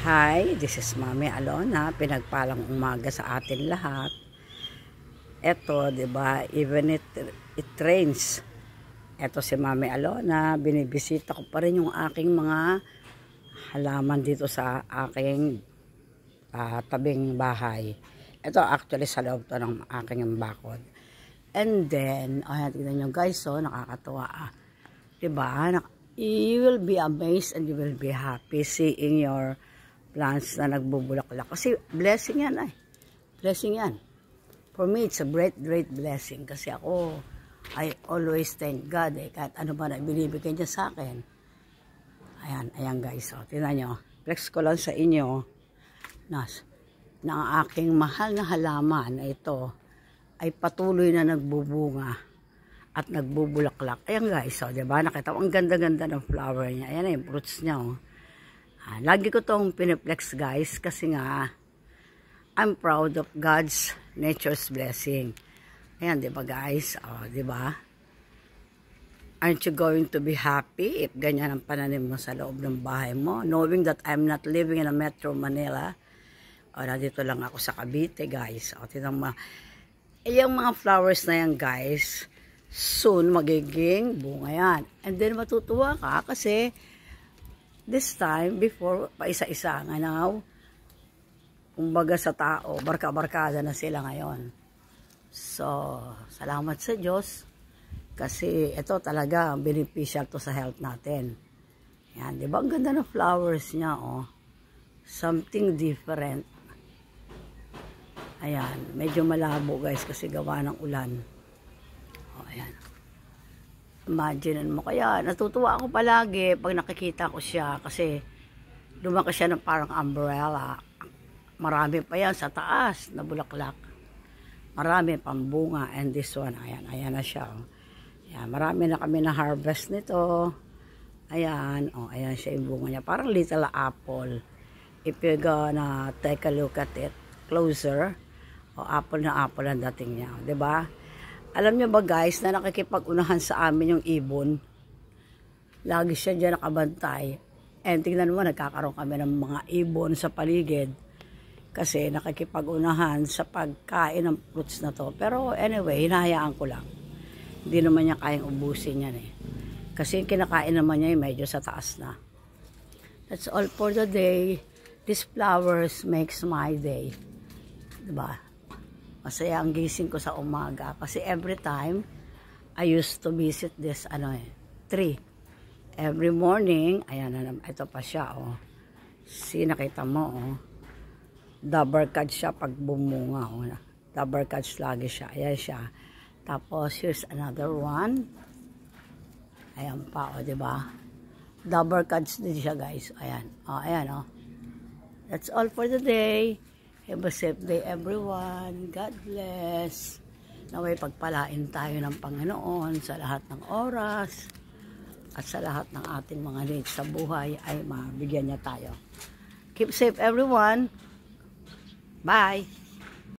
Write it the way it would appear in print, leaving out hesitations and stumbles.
Hi, this is Mami Alona. Pinagpalang umaga sa atin lahat. Eto, 'di ba? Even it rains. Eto si Mami Alona, binibisita ko pa rin yung aking mga halaman dito sa aking tabing bahay. Ito actually sa loob to ng aking bakod. And then, ayan, tignan nyo guys, so nakakatuwa. 'Di ba? You will be amazed and you will be happy seeing your plants na nagbubulaklak. Kasi blessing yan Blessing yan. For me, it's a great blessing. Kasi ako, I always thank God kahit ano ba na binibigay niya sa akin. Ayan guys. So, tingnan nyo. Flex ko lang sa inyo na ang aking mahal na halaman na ito ay patuloy na nagbubunga at nagbubulaklak. Ayan guys. So, diba? Nakita ko ang ganda-ganda ng flower niya. Ayan yung fruits niya. Lagi ko tong piniplex guys kasi nga I'm proud of God's nature's blessing. Ayan, di ba guys? Di ba? Aren't you going to be happy if ganyan ang pananim mo sa loob ng bahay mo? Knowing that I'm not living in a Metro Manila. Nandito lang ako sa Cavite guys. Yung mga flowers na yan guys, soon magiging bunga yan. And then matutuwa ka kasi this time, before, pa isa-isa nga now, kumbaga sa tao, barka-barkada na sila ngayon. So, salamat sa Diyos, kasi ito talaga, beneficial to sa health natin. Yan, di ba? Ang ganda ng flowers niya, oh. Something different. Ayan, medyo malabo guys, kasi gawa ng ulan. Oh, ayan. Imagine mo. Kaya natutuwa ako palagi pag nakikita ko siya kasi lumaki siya ng parang umbrella. Marami pa yan sa taas na bulaklak. Marami pang bunga. And this one, ayan na siya. Ayan, marami na kami na harvest nito. Ayan, ayan siya yung bunga niya. Parang little apple. If you're gonna take a look at it closer, apple na apple ang dating niya. Diba? Alam niyo ba guys, na nakikipag-unahan sa amin yung ibon. Lagi siya dyan nakabantay. And tingnan mo, nagkakaroon kami ng mga ibon sa paligid. Kasi nakikipag-unahan sa pagkain ng fruits na to. Pero anyway, hinahayaan ko lang. Hindi naman niya kayang ubusin yan Kasi yung kinakain naman niya medyo sa taas na. That's all for the day. These flowers makes my day. Diba? Masaya ang gising ko sa umaga. Kasi every time, I used to visit this, tree. Every morning, ayan, ito pa siya, nakita mo, Dabarkad siya pag bumunga, Dabarkad lagi siya, ayan siya. Tapos, here's another one. Ayan pa, diba? Dabarkad din siya, guys. Ayan, ayan, That's all for the day. Have a safe day everyone. God bless. Naway pagpalain tayo ng Panginoon sa lahat ng oras at sa lahat ng ating mga needs sa buhay ay mabigyan niya tayo. Keep safe everyone. Bye.